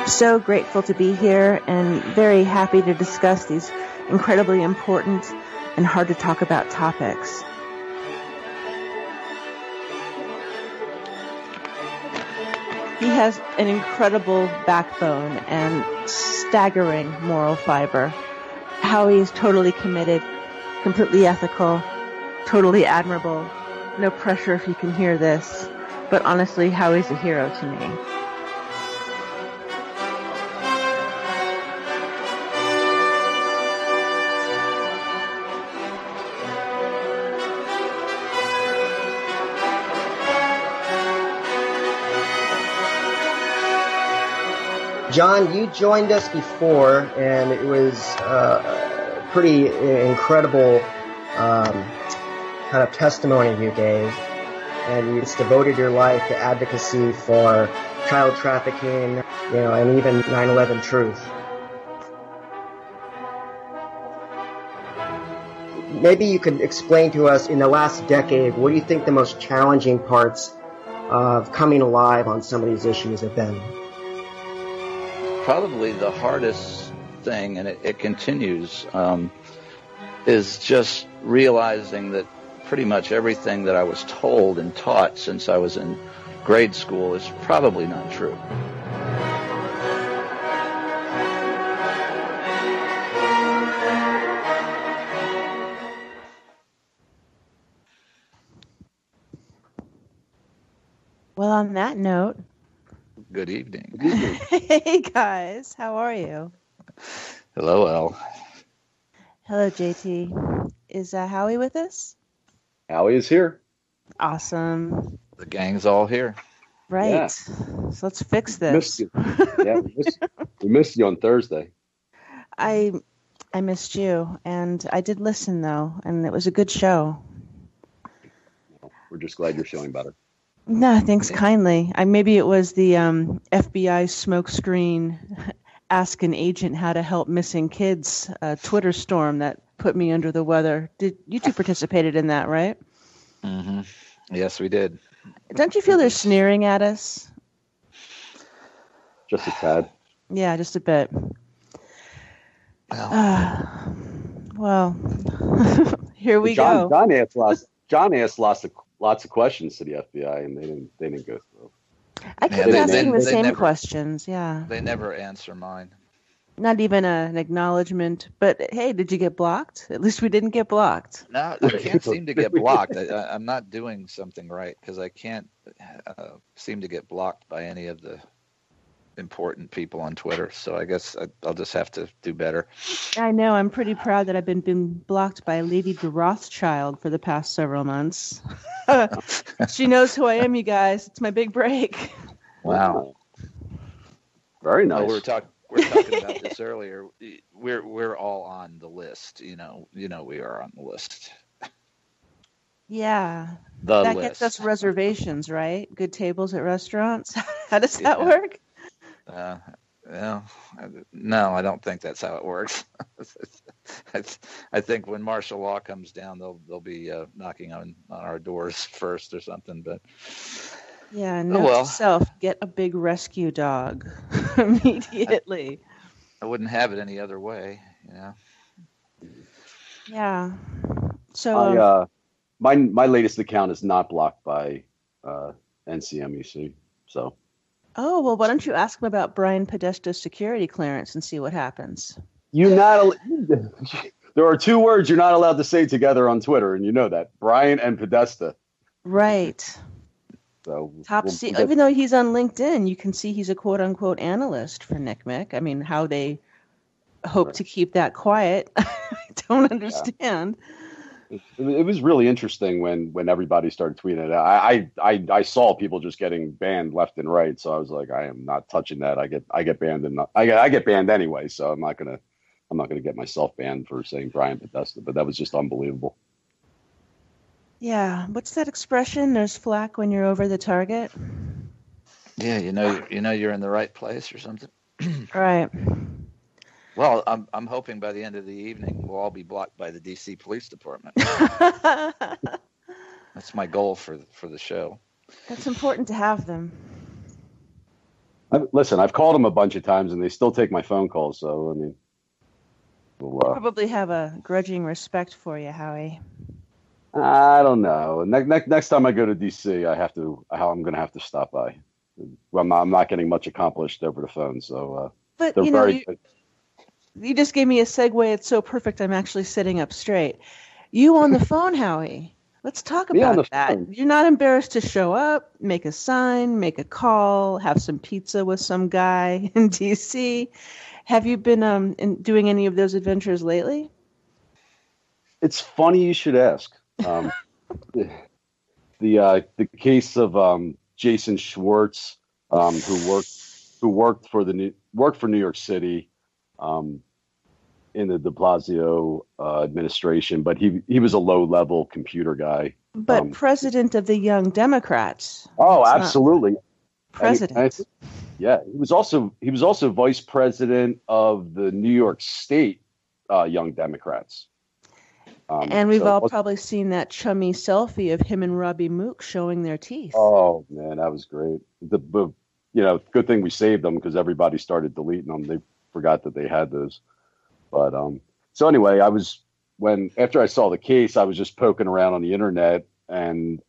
So grateful to be here and very happy to discuss these incredibly important and hard to talk about topics. He has an incredible backbone and staggering moral fiber. Howie is totally committed, completely ethical, totally admirable. No pressure if you can hear this, but honestly, Howie's a hero to me. John, you joined us before, and it was pretty incredible kind of testimony you gave, and you just devoted your life to advocacy for child trafficking, and even 9/11 truth. Maybe you could explain to us, in the last decade, what do you think the most challenging parts of coming alive on some of these issues have been? Probably the hardest thing, and it continues, is just realizing that pretty much everything that I was told and taught since I was in grade school is probably not true. Well, on that note, good evening. Hey guys, how are you? Hello, Al. Hello, JT. Is Howie with us? Howie is here. Awesome. The gang's all here. Right. Yeah. So let's fix this. Missed you. Yeah, we missed you on Thursday. I missed you, and I did listen though, and it was a good show. We're just glad you're feeling better. No, thanks kindly. Maybe it was the FBI smokescreen ask an agent how to help missing kids Twitter storm that put me under the weather. You two participated in that, right? Mm-hmm. Yes, we did. Don't you feel they're sneering at us? Just a tad. Yeah, just a bit. Well, here we go. John asked lots of questions to the FBI, and they didn't go through. I kept asking the same questions. Yeah. They never answer mine. Not even an acknowledgement. But hey, did you get blocked? At least we didn't get blocked. No, I can't seem to get blocked. I'm not doing something right because I can't seem to get blocked by any of the important people on Twitter. So I guess I'll just have to do better. I know. I'm pretty proud that I've been blocked by Lady de Rothschild for the past several months. She knows who I am, you guys. It's my big break. Wow. Very nice. Well, we were talking about this earlier. We're all on the list. You know, we are on the list. Yeah. That list. Gets us reservations, right? Good tables at restaurants. How does that work? No, I don't think that's how it works. I think when martial law comes down, they'll be knocking on our doors first or something. But yeah, note to self: get a big rescue dog immediately. I wouldn't have it any other way, Yeah. So my latest account is not blocked by NCMEC. So. Oh, well, why don't you ask him about Brian Podesta's security clearance and see what happens? There are two words you're not allowed to say together on Twitter, and you know that. Brian and Podesta. Right. So even though he's on LinkedIn, you can see he's a quote-unquote analyst for NCMEC. I mean, how they hope to keep that quiet, I don't understand. Yeah. It was really interesting when everybody started tweeting it. I saw people just getting banned left and right, so I was like, I am not touching that. I get banned, and I get banned anyway, so I'm not gonna get myself banned for saying Brian Podesta. But that was just unbelievable. Yeah, what's that expression? There's flack when you're over the target. Yeah, you know you're in the right place or something. Right. Well, I'm hoping by the end of the evening we'll all be blocked by the DC Police Department. That's my goal for the show. That's important to have them. Listen, I've called them a bunch of times, and they still take my phone calls. So I mean, Probably have a grudging respect for you, Howie. I don't know. Next time I go to DC, I'm going to have to stop by. Well, I'm not getting much accomplished over the phone, so But they're very good. You just gave me a segue. It's so perfect. I'm actually sitting up straight. You on the phone, Howie. Let's talk Me on about the that. phone. You're not embarrassed to show up, make a sign, make a call, have some pizza with some guy in DC. Have you been doing any of those adventures lately? It's funny you should ask. The the case of Jason Schwartz, who worked for New York City, um, in the De Blasio administration, but he was a low level computer guy. But president of the Young Democrats. Oh, It's not absolutely. president. Yeah, he was also vice president of the New York State Young Democrats. And we've all probably seen that chummy selfie of him and Robbie Mook showing their teeth. Oh man, that was great. Good thing we saved them because everybody started deleting them. They forgot that they had those. But so anyway, after I saw the case, I was just poking around on the internet, and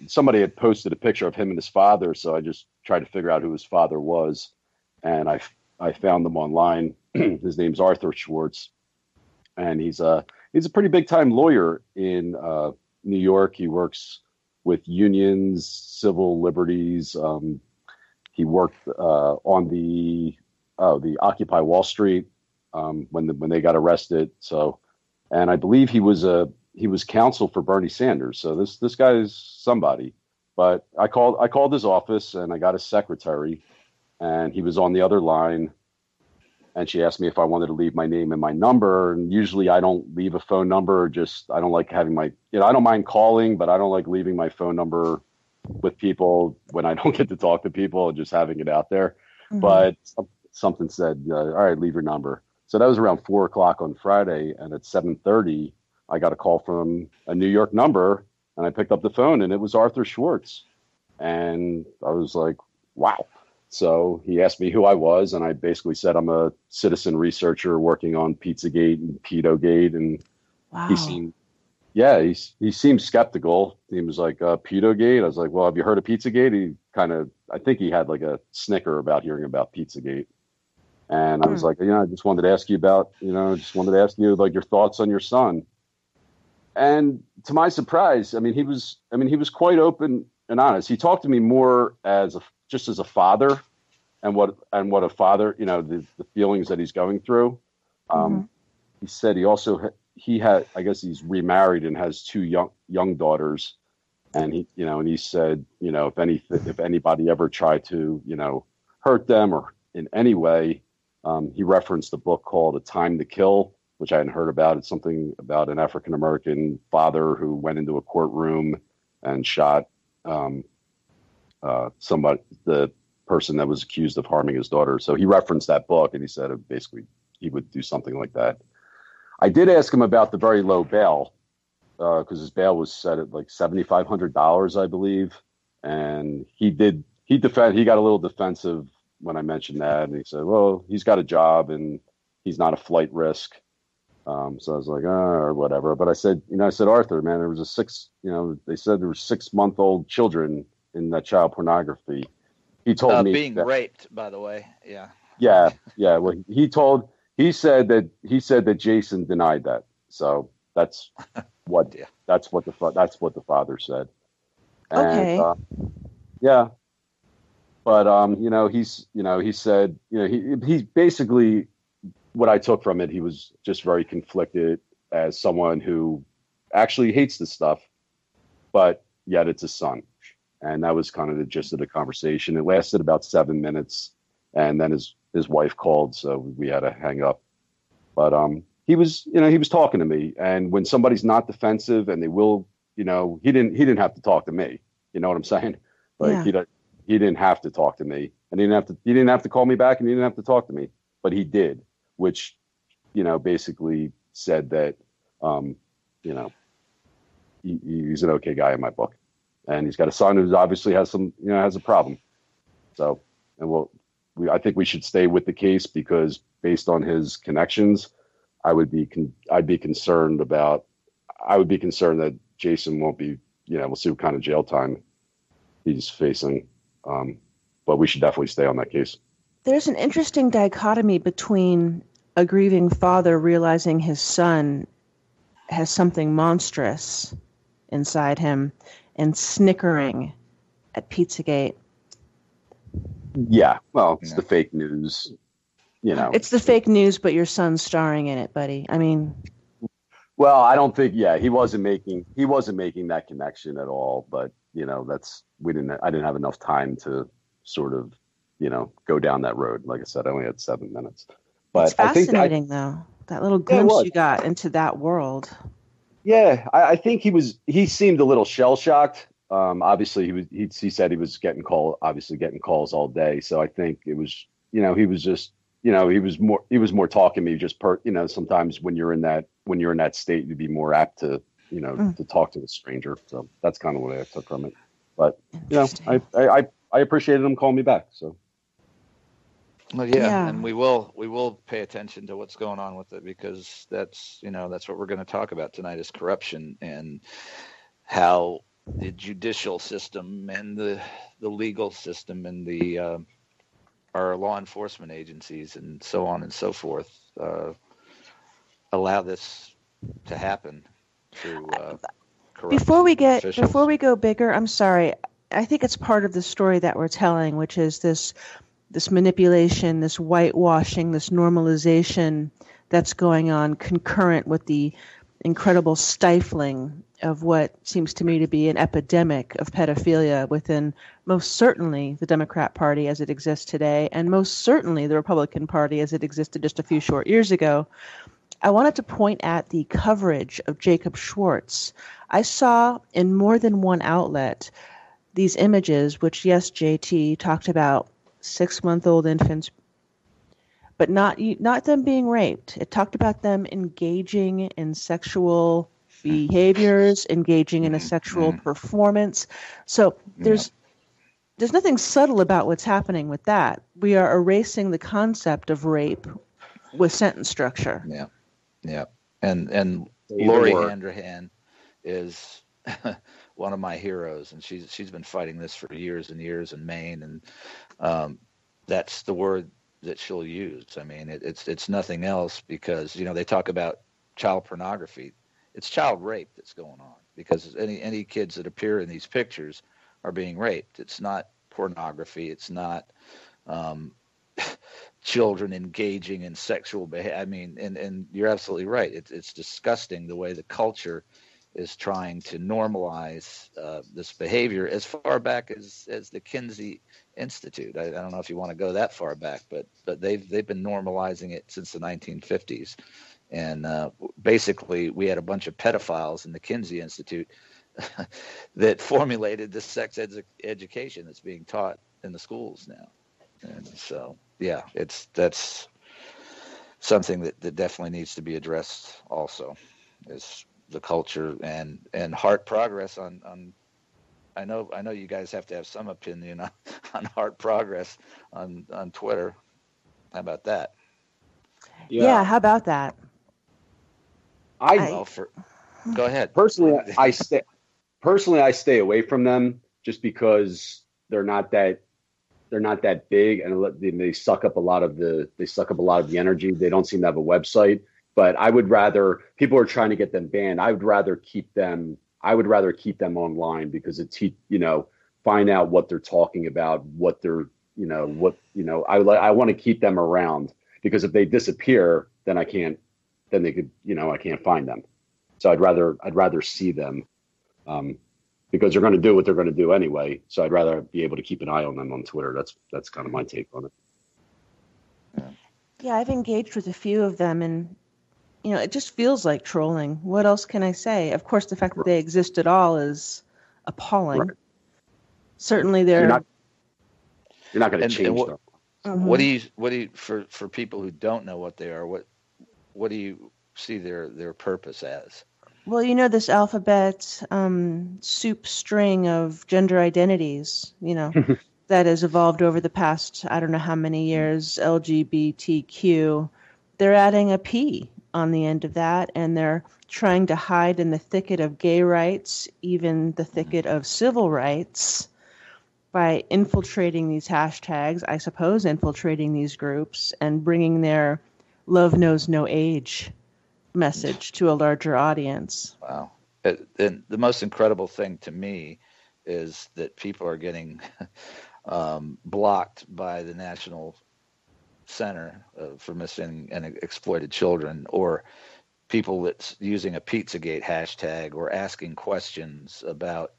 somebody had posted a picture of him and his father, so I just tried to figure out who his father was, and I found them online. His name's Arthur Schwartz, and he's a pretty big time lawyer in New York. He works with unions, civil liberties. He worked on the Occupy Wall Street when they got arrested. So, and I believe he was counsel for Bernie Sanders. So this guy is somebody. But I called his office and I got his secretary, and he was on the other line. And she asked me if I wanted to leave my name and my number. And usually I don't leave a phone number. I don't like having I don't mind calling, but I don't like leaving my phone number with people when I don't get to talk to people and just having it out there. Mm-hmm. But something said, all right, leave your number. So that was around 4:00 on Friday. And at 7:30, I got a call from a New York number, and I picked up the phone, and it was Arthur Schwartz. And I was like, wow. So he asked me who I was, and I basically said I'm a citizen researcher working on Pizzagate and Pedogate. And wow. He seemed skeptical. He was like, Pedogate? I was like, well, have you heard of Pizzagate? I think he had like a snicker about hearing about Pizzagate. And I was like, I just wanted to ask you like your thoughts on your son. And to my surprise, he was quite open and honest. He talked to me more just as a father, and what a father, the feelings that he's going through. He said I guess he's remarried and has two young daughters, and he said, if anybody ever tried to, hurt them or in any way, he referenced a book called A Time to Kill, which I hadn't heard about. It's something about an African American father who went into a courtroom and shot the person that was accused of harming his daughter. So he referenced that book, and he said basically he would do something like that. I did ask him about the very low bail, because his bail was set at like $7,500, I believe. And he got a little defensive when I mentioned that. And he said, well, he's got a job and he's not a flight risk. So I was like, or whatever. But I said, Arthur, man, they said there were 6-month-old children in that child pornography. He told me being raped, by the way. Yeah. Yeah. Yeah. Well, he said that Jason denied that. So that's what the father said. And, okay. Yeah. But, he said, he basically, what I took from it, he was just very conflicted as someone who actually hates this stuff, but yet it's his son. And that was kind of the gist of the conversation. It lasted about 7 minutes, and then his wife called, so we had to hang up. But he was talking to me, and when somebody's not defensive and they will, he didn't have to talk to me. You know what I'm saying? Like he didn't have to talk to me, and he didn't have to call me back, and he didn't have to talk to me, but he did, which basically said that he's an okay guy in my book. And he's got a son who obviously has a problem. So, and I think we should stay with the case because based on his connections, I'd be concerned that Jason won't be, we'll see what kind of jail time he's facing. But we should definitely stay on that case. There's an interesting dichotomy between a grieving father realizing his son has something monstrous inside him and snickering at Pizzagate. Yeah, well, it's the fake news, It's the fake news, but your son's starring in it, buddy. I mean, well, I don't think. Yeah, he wasn't making that connection at all. But I didn't have enough time to sort of go down that road. Like I said, I only had 7 minutes. But it's fascinating, though, that little glimpse you got into that world. Yeah, I think he seemed a little shell shocked. Obviously, he said he was getting calls all day. So I think it was, he was just, he was more talking to me just sometimes when you're in that state, you'd be more apt to, to talk to a stranger. So that's kind of what I took from it. But, I appreciated him calling me back. So. Well, yeah, and we will pay attention to what's going on with it because that's what we're going to talk about tonight is corruption and how the judicial system and the legal system and our law enforcement agencies and so on and so forth allow this to happen through corruption. Before we go bigger, I'm sorry. I think it's part of the story that we're telling, which is this manipulation, this whitewashing, this normalization that's going on concurrent with the incredible stifling of what seems to me to be an epidemic of pedophilia within most certainly the Democrat Party as it exists today, and most certainly the Republican Party as it existed just a few short years ago. I wanted to point at the coverage of Jacob Schwartz. I saw in more than one outlet these images, which, yes, JT talked about 6-month-old infants, but not them being raped. It talked about them engaging in sexual behaviors, engaging in a sexual performance. So there's nothing subtle about what's happening with that. We are erasing the concept of rape with sentence structure. Yeah. And Lori Handrahan is one of my heroes, and she's been fighting this for years and years in Maine, and that's the word that she'll use. I mean, it's nothing else because they talk about child pornography. It's child rape that's going on because any kids that appear in these pictures are being raped. It's not pornography. It's not children engaging in sexual behavior. I mean, and you're absolutely right. It's disgusting the way the culture is trying to normalize this behavior as far back as the Kinsey Institute. I don't know if you want to go that far back, but they've been normalizing it since the 1950s. And basically, we had a bunch of pedophiles in the Kinsey Institute that formulated this sex education that's being taught in the schools now. And so, yeah, that's something that definitely needs to be addressed also, is the culture and Heart Progress on I know you guys have to have some opinion on Heart Progress on Twitter. How about that? Yeah, how about that? Go ahead. Personally, I stay away from them just because they're not that big, and they suck up a lot of the energy. They don't seem to have a website. But I would rather, people are trying to get them banned. I would rather keep them online because find out what they're talking about, I want to keep them around because if they disappear, then I can't find them. So I'd rather see them, because they're going to do what they're going to do anyway. So I'd rather be able to keep an eye on them on Twitter. That's kind of my take on it. Yeah, I've engaged with a few of them, and it just feels like trolling. What else can I say? Of course, the fact that they exist at all is appalling. Right. Certainly, they're. You're not going to change them. Mm-hmm. What do you for people who don't know what they are? What do you see their purpose as? Well, this alphabet soup string of gender identities. that has evolved over the past, I don't know how many years, LGBTQ, they're adding a P on the end of that, and they're trying to hide in the thicket of gay rights, even the thicket of civil rights, by infiltrating these hashtags, I suppose infiltrating these groups, and bringing their love knows no age message to a larger audience. Wow. And the most incredible thing to me is that people are getting blocked by the National Center for Missing and Exploited Children, or people that's using a Pizzagate hashtag or asking questions about,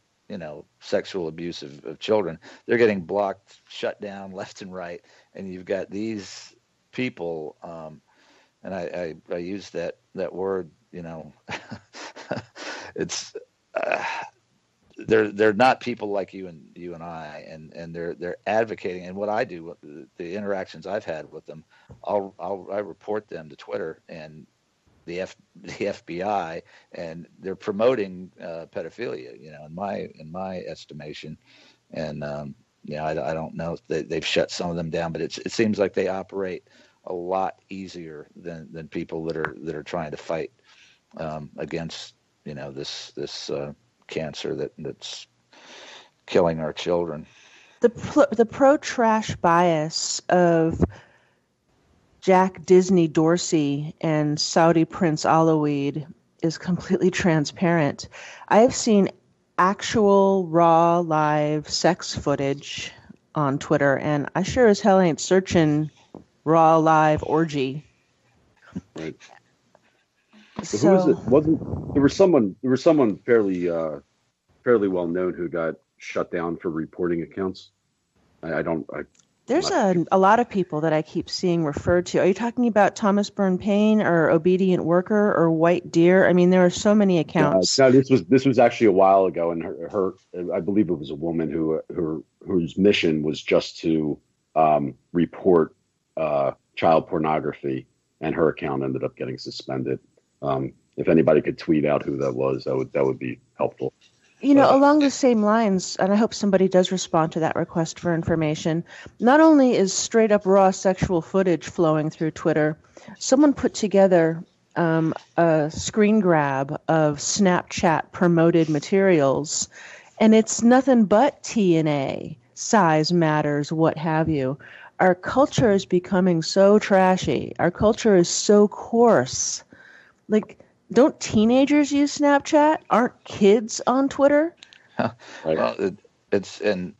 sexual abuse of children. They're getting blocked, shut down left and right. And you've got these people, and I use that word, it's they're not people like you and I, and they're advocating. And what I do, the interactions I've had with them, I report them to Twitter and the FBI, and they're promoting pedophilia, in my estimation. And I don't know if they've shut some of them down, but it seems like they operate a lot easier than people that are trying to fight against this cancer that's killing our children. The pro-trash bias of Jack Disney Dorsey and Saudi Prince Alawid is completely transparent. I have seen actual raw live sex footage on Twitter, and I sure as hell ain't searching raw live orgy. Right. So, who was it? There was someone fairly well known who got shut down for reporting accounts. There's a lot of people that I keep seeing referred to. Are you talking about Thomas Byrne Payne or Obedient Worker or White Deer? I mean, there are so many accounts. No, this was actually a while ago, and her I believe it was a woman whose mission was just to report child pornography, and her account ended up getting suspended. If anybody could tweet out who that was, that would be helpful. Along the same lines, and I hope somebody does respond to that request for information, not only is straight up raw sexual footage flowing through Twitter, someone put together a screen grab of Snapchat promoted materials, and it's nothing but TNA, size matters, what have you. Our culture is becoming so trashy. Our culture is so coarse. Like, don't teenagers use Snapchat? Aren't kids on Twitter? Right. Well, it's and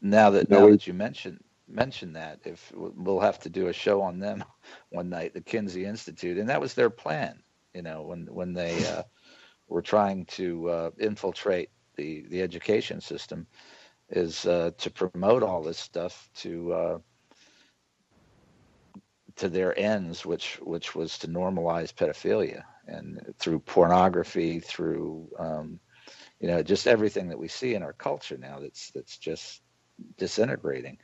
now that you mention that, if we'll have to do a show on them one night, the Kinsey Institute, and that was their plan. When they were trying to infiltrate the education system, is to promote all this stuff to their ends, which was to normalize pedophilia. And through pornography, through just everything that we see in our culture now that's just disintegrating,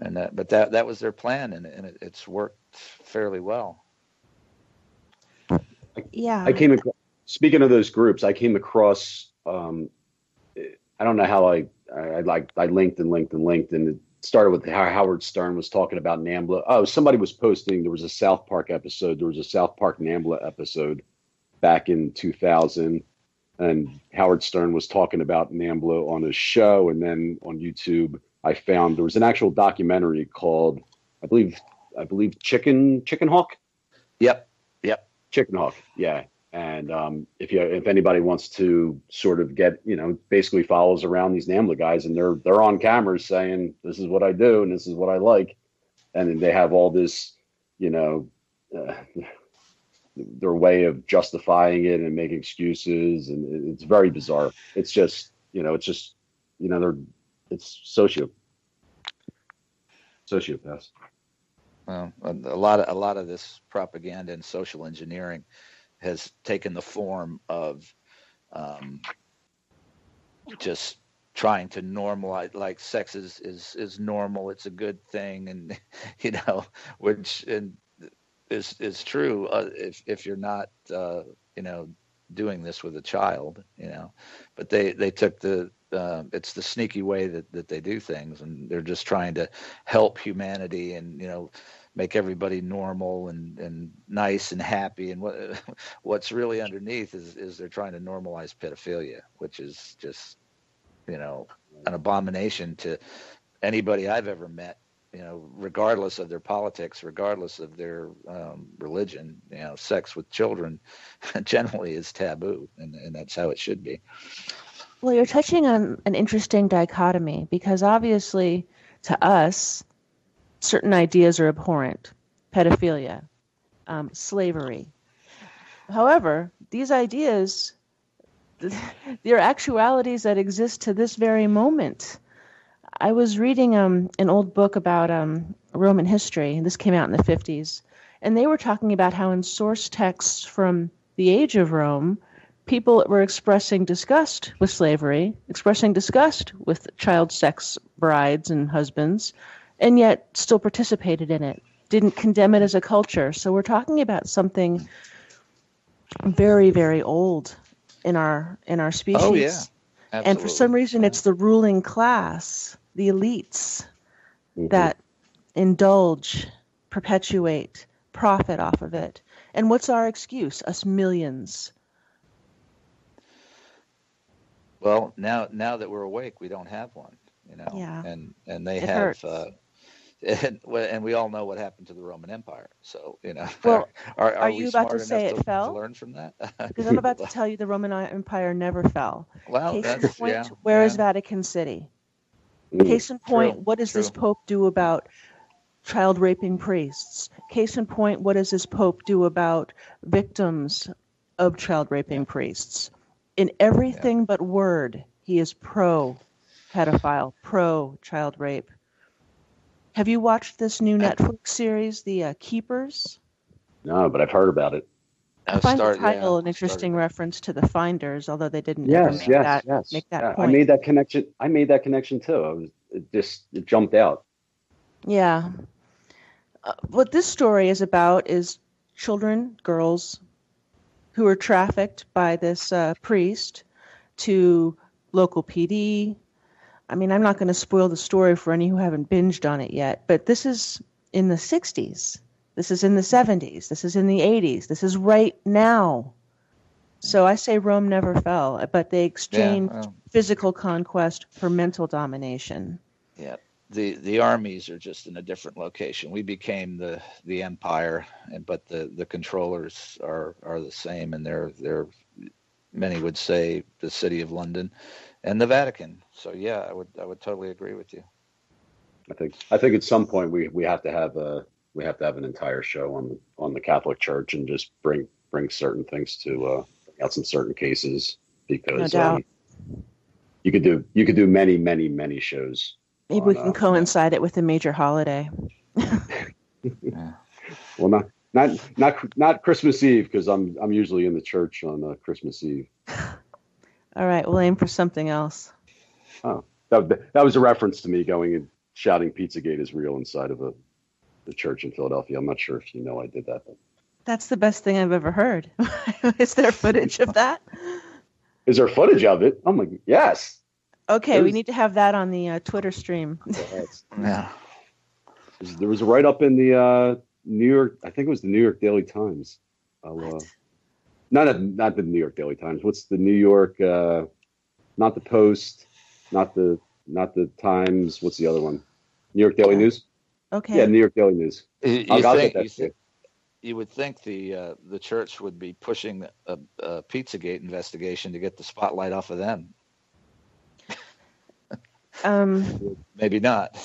and that was their plan, and it's worked fairly well. Yeah. Speaking of those groups, I came across. I don't know how I linked, and it started with how Howard Stern was talking about NAMBLA. Oh, somebody was posting. There was a South Park episode. There was a South Park NAMBLA episode back in 2000, and Howard Stern was talking about NAMBLA on his show, and then on YouTube I found there was an actual documentary called I believe Chicken Hawk. Yep. Chicken Hawk, yeah. And if anybody wants to sort of get, basically follows around these NAMBLA guys, and they're on cameras saying this is what I do and this is what I like, and then they have all this, their way of justifying it and making excuses, and it's very bizarre. It's just, it's sociopaths. Well, a lot of this propaganda and social engineering has taken the form of just trying to normalize, like sex is normal, it's a good thing, and which is true if you're not doing this with a child, but they took the it's the sneaky way that they do things, and they're just trying to help humanity and make everybody normal and nice and happy. And what's really underneath is they're trying to normalize pedophilia, which is just an abomination to anybody I've ever met. Regardless of their politics, regardless of their religion, sex with children generally is taboo, and that's how it should be. Well, you're touching on an interesting dichotomy, because obviously to us, certain ideas are abhorrent. Pedophilia, slavery. However, these ideas, they're actualities that exist to this very moment. I was reading an old book about Roman history, and this came out in the 50s, and they were talking about how in source texts from the age of Rome, people were expressing disgust with slavery, expressing disgust with child sex brides and husbands, and yet still participated in it, didn't condemn it as a culture. So we're talking about something very, very old in our species. Oh, yeah. Absolutely. And for some reason, it's the ruling class, the elites, that indulge, perpetuate, profit off of it. And what's our excuse? Us millions. Well, now that we're awake, we don't have one, Yeah. and they It have, hurts. and we all know what happened to the Roman Empire. So, Well, are you we about smart to say enough it to fell? learn from that? Because I'm about to tell you the Roman Empire never fell. Well, Case in that's, point, yeah. where yeah. is Vatican City? Case in point, what does this Pope do about child raping priests? Case in point, what does this Pope do about victims of child raping priests? In everything but word, he is pro-pedophile, pro-child rape. Have you watched this new Netflix series, The Keepers? No, but I've heard about it. I find the title an interesting reference to The Finders, although they didn't ever make that point. I made that connection too. It jumped out. Yeah. What this story is about is children, girls, who are trafficked by this priest to local PD. I mean, I'm not going to spoil the story for any who haven't binged on it yet, but this is in the 60s. This is in the 70s. This is in the 80s. This is right now. So I say Rome never fell, but they exchanged physical conquest for mental domination. Yeah. The armies are just in a different location. We became the empire, but the controllers are the same, and they're many would say the City of London and the Vatican. So yeah, I would totally agree with you. I think at some point we have to have an entire show on the Catholic Church and just bring certain things to bring out some certain cases, because no doubt. You could do many shows. Maybe we can coincide it with a major holiday. Well, not Christmas Eve, because I'm usually in the church on Christmas Eve. All right, we'll aim for something else. Oh, that was a reference to me going and shouting "Pizzagate is real" inside of the church in Philadelphia. I'm not sure if you know I did that. But... That's the best thing I've ever heard. Is there footage of that? Is there footage of it? Oh my, yes. Okay, we need to have that on the Twitter stream. Yeah. There was a write-up in the New York, I think it was the New York Daily Times. Not the New York Daily Times. What's the New York? Not the Post, not the Times. What's the other one? New York Daily News. Okay. Yeah, New York Daily News. You would think the church would be pushing a Pizzagate investigation to get the spotlight off of them. Maybe not.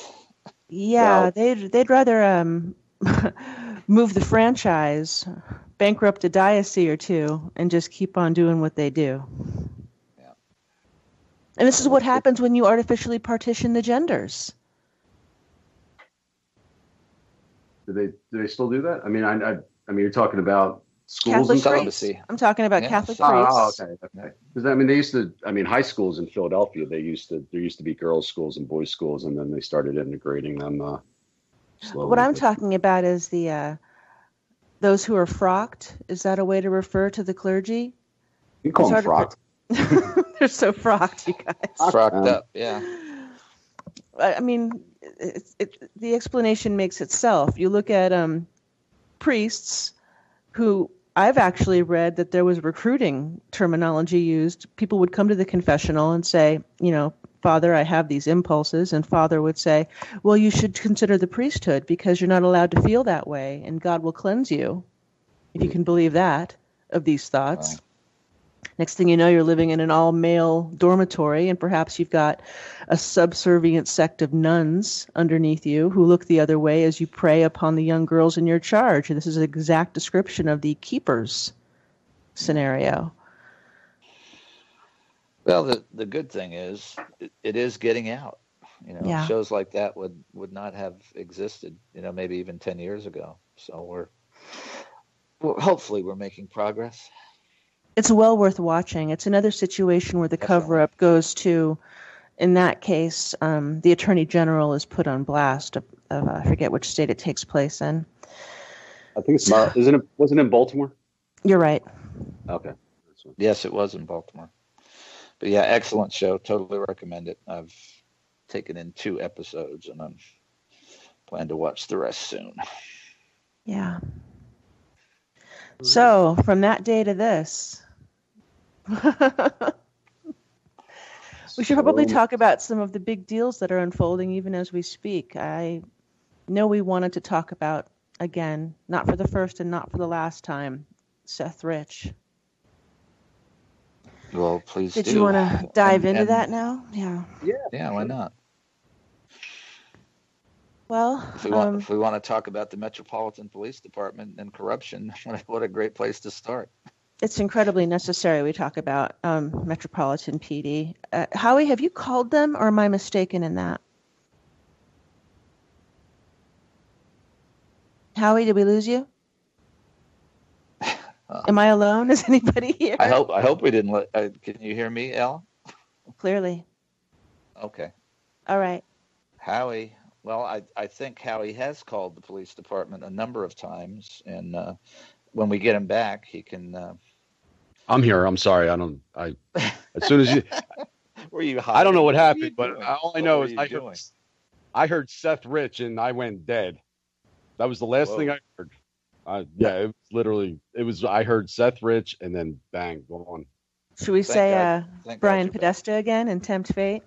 Yeah, well, they'd rather move the franchise, bankrupt a diocese or two, and just keep on doing what they do. Yeah. And this is what happens when you artificially partition the genders. Do they still do that? I mean, I mean, you're talking about schools Catholic and priests. I'm talking about Catholic priests. Oh, okay. Because I mean, they used to. I mean, high schools in Philadelphia, there used to be girls' schools and boys' schools, and then they started integrating them slowly. What I'm talking about is the those who are frocked. Is that a way to refer to the clergy? You call them frocked. They're so frocked, you guys. Frocked up, yeah. I mean, the explanation makes itself. You look at priests who I've actually read that there was recruiting terminology used. People would come to the confessional and say, Father, I have these impulses. And Father would say, well, you should consider the priesthood because you're not allowed to feel that way. And God will cleanse you, if you can believe that, of these thoughts. Wow. Next thing you know, you're living in an all-male dormitory, and perhaps you've got a subservient sect of nuns underneath you who look the other way as you prey upon the young girls in your charge. This is an exact description of the keepers scenario. Well, the good thing is it is getting out. Yeah. Shows like that would not have existed, maybe even 10 years ago. So hopefully we're making progress. It's well worth watching. It's another situation where the cover-up goes to, in that case, the Attorney General is put on blast of I forget which state it takes place in. I think it's wasn't it in Baltimore? You're right. Okay. Yes, it was in Baltimore. But yeah, excellent show. Totally recommend it. I've taken in 2 episodes and I'm plan to watch the rest soon. Yeah. So, from that day to this, we should probably talk about some of the big deals that are unfolding even as we speak. I know we wanted to talk about, again, not for the first and not for the last time, Seth Rich. Well, please do. Did you want to dive into that now? Yeah. Yeah, why not? Well, if we want to talk about the Metropolitan Police Department and corruption, what a great place to start. It's incredibly necessary we talk about Metropolitan PD. Howie, have you called them, or am I mistaken in that? Howie, did we lose you? Am I alone? Is anybody here? I hope we didn't can you hear me, Elle? Clearly. Okay. All right. Howie. Well, I think Howie has called the police department a number of times, and when we get him back, he can. I'm here. I'm sorry. As soon as you. Were you hiding? I don't know what happened, but all I know is I heard Seth Rich and I went dead. That was the last thing I heard. It was literally. I heard Seth Rich and then bang, go on. Should we say Brian Podesta again and tempt fate?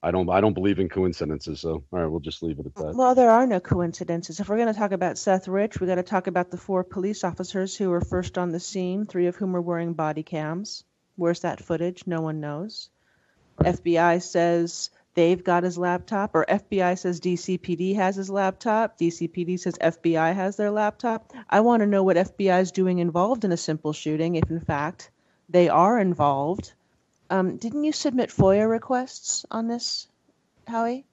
I don't believe in coincidences, so all right, we'll just leave it at that. Well, there are no coincidences. If we're going to talk about Seth Rich, we got to talk about the 4 police officers who were first on the scene, 3 of whom were wearing body cams. Where's that footage? No one knows. Right. FBI says they've got his laptop, or FBI says DCPD has his laptop. DCPD says FBI has their laptop. I want to know what FBI is doing involved in a simple shooting, if in fact they are involved. Didn't you submit FOIA requests on this, Howie?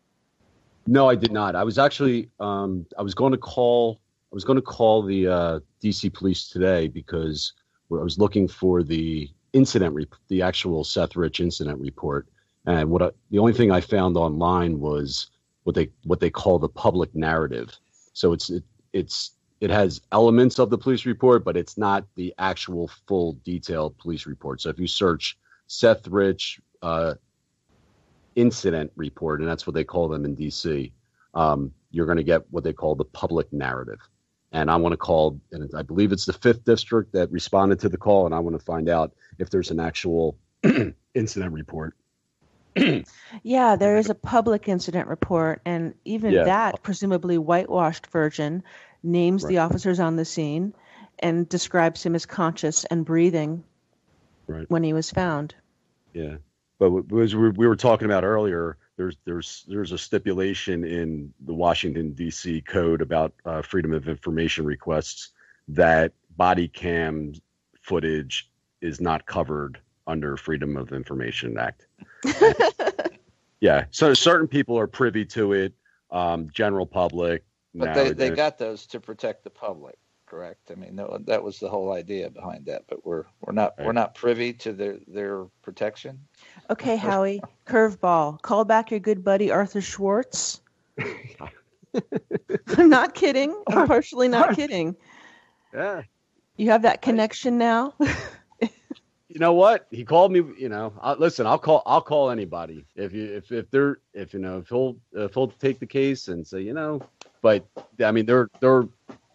No, I did not. I was actually I was going to call the DC police today because I was looking for the the actual Seth Rich incident report, and the only thing I found online was what they call the public narrative. So it has elements of the police report, but it's not the actual full detailed police report. So if you search Seth Rich incident report, and that's what they call them in DC, you're going to get what they call the public narrative. And I want to call, and I believe it's the 5th district that responded to the call, and I want to find out if there's an actual incident report. Yeah, there is a public incident report, and even that presumably whitewashed version names the officers on the scene and describes him as conscious and breathing when he was found. Yeah, but as we were talking about earlier, there's a stipulation in the Washington D.C. code about freedom of information requests that body cam footage is not covered under Freedom of Information Act. Yeah, so certain people are privy to it, general public. But they got those to protect the public, correct? I mean, that was the whole idea behind that. But we're not privy to their protection. Okay, Howie, curveball. Call back your good buddy Arthur Schwartz. I'm not kidding. I'm partially not kidding. Yeah. You have that connection now? You know what? He called me. Listen, I'll call anybody if he'll take the case and say, But I mean, they're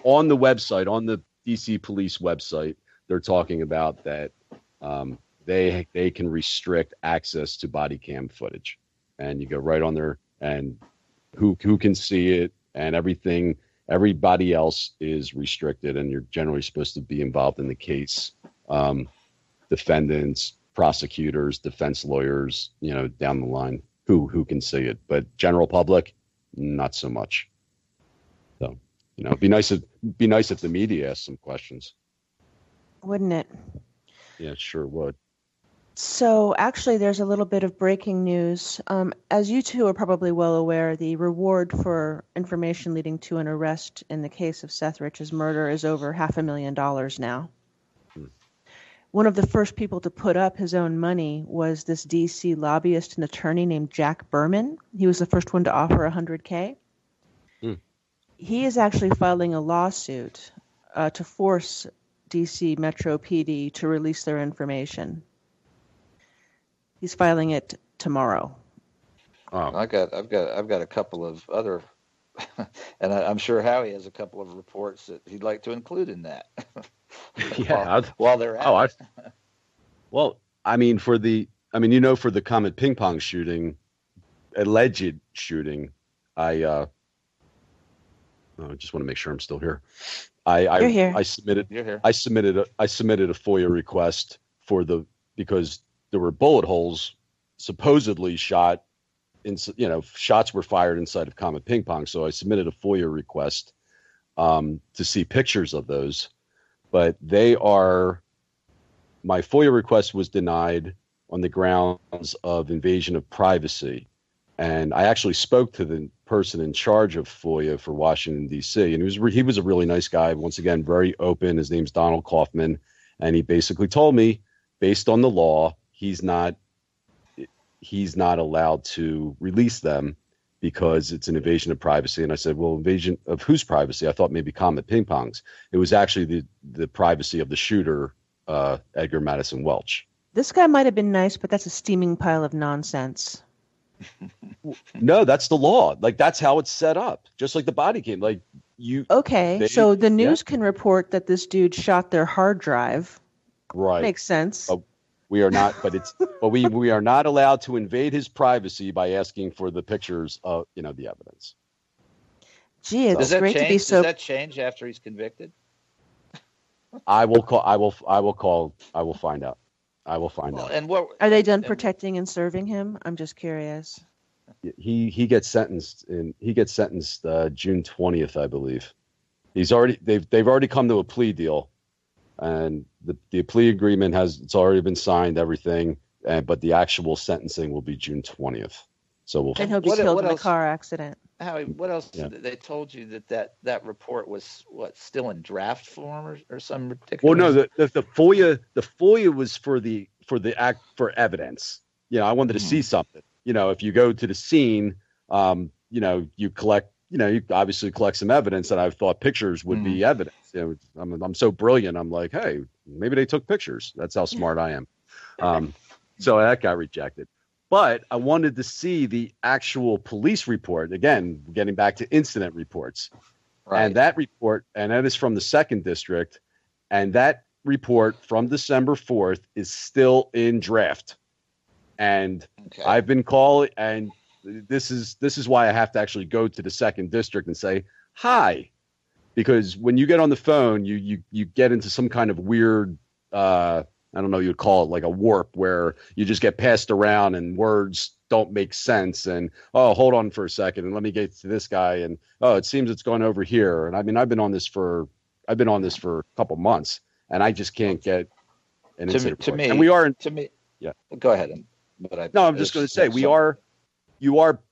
on the website, on the DC police website. They're talking about that they can restrict access to body cam footage, and you go right on there, and who can see it, and everything. Everybody else is restricted, and you're generally supposed to be involved in the case. Defendants, prosecutors, defense lawyers, down the line, who can see it, but general public, not so much. So, it'd be nice if the media asked some questions. Wouldn't it? Yeah, it sure would. So actually, there's a little bit of breaking news. As you two are probably well aware, the reward for information leading to an arrest in the case of Seth Rich's murder is over $500,000 now. One of the first people to put up his own money was this D.C. lobbyist and attorney named Jack Berman. He was the first one to offer $100K. He is actually filing a lawsuit to force D.C. Metro PD to release their information. He's filing it tomorrow. Oh. I've got a couple of other, and I'm sure Howie has a couple of reports that he'd like to include in that. Yeah, while they're at it. Well, I mean, for the Comet ping pong shooting, alleged shooting, I just want to make sure I'm still here. You're here. You're here. I submitted a FOIA request because there were bullet holes supposedly shot in, shots were fired inside of Comet ping pong. So I submitted a FOIA request to see pictures of those. But my FOIA request was denied on the grounds of invasion of privacy. And I actually spoke to the person in charge of FOIA for Washington, D.C. And he was a really nice guy. Once again, very open. His name's Donald Kaufman. And he basically told me, based on the law, he's not allowed to release them because it's an invasion of privacy. And I said, well, invasion of whose privacy? I thought maybe Comet ping pong's. It was actually the privacy of the shooter, Edgar Madison Welch. This guy might have been nice, but that's a steaming pile of nonsense. No, that's the law. Like, that's how it's set up. Just like the body cam. Like, so the news can report that this dude shot their hard drive. Right. Makes sense. We are not, we are not allowed to invade his privacy by asking for the pictures of, the evidence. Gee, it's great to be so. Does that change after he's convicted? I will find out. And what are they done protecting and serving him? I'm just curious. He gets sentenced June 20th, I believe. They've already come to a plea deal. And the plea agreement it's already been signed, everything, but the actual sentencing will be June 20th. So we'll. And he'll be killed in a car accident. Howie, what else? Yeah. They told you that report was still in draft form or some ridiculous. Well, no, the FOIA was for evidence. I wanted to see something. If you go to the scene, you collect. You obviously collect some evidence, and I thought pictures would be evidence. I'm so brilliant. I'm like, hey, maybe they took pictures. That's how smart I am. So that got rejected. But I wanted to see the actual police report. Again, getting back to incident reports. Right. And that report, and that is from the 2nd District, and that report from December 4th is still in draft. And I've been calling, and this is why I have to actually go to the 2nd District and say hi, because when you get on the phone, you get into some kind of weird, I don't know, you'd call it like a warp where you just get passed around and words don't make sense. And, oh, hold on for a second and let me get to this guy. And, oh, it seems it's going over here. And I mean, I've been on this for a couple months, and I just can't get an incident report. To me, and we are to me. Yeah. Go ahead. I'm just going to say you are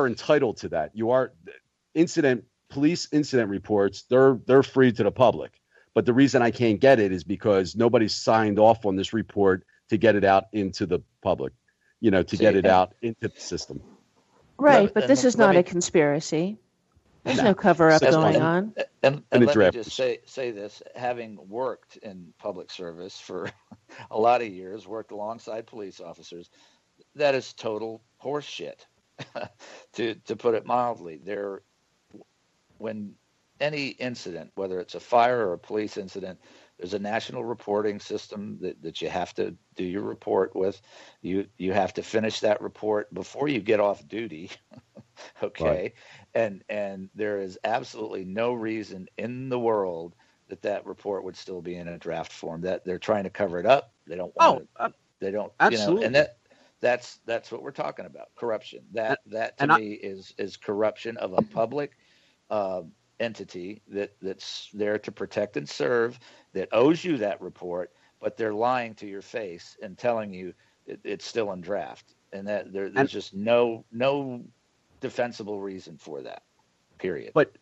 entitled to that. You are police incident reports. They're free to the public. But the reason I can't get it is because nobody's signed off on this report to get it out into the public, get it out into the system. Right. But this is not a conspiracy. There's no cover up going on. And in a let me draft. just say this, having worked in public service for a lot of years, worked alongside police officers, that is total horseshit, to put it mildly. When any incident, whether it's a fire or a police incident, there's a national reporting system that you have to do your report with. You have to finish that report before you get off duty. Okay. Right. And there is absolutely no reason in the world that report would still be in a draft form. That they're trying to cover it up. They don't want to. They don't. Absolutely. And that's what we're talking about. Corruption. That to me is corruption of a public entity that's there to protect and serve, that owes you that report, but they're lying to your face and telling you it's still in draft, and that there's just no defensible reason for that, period. But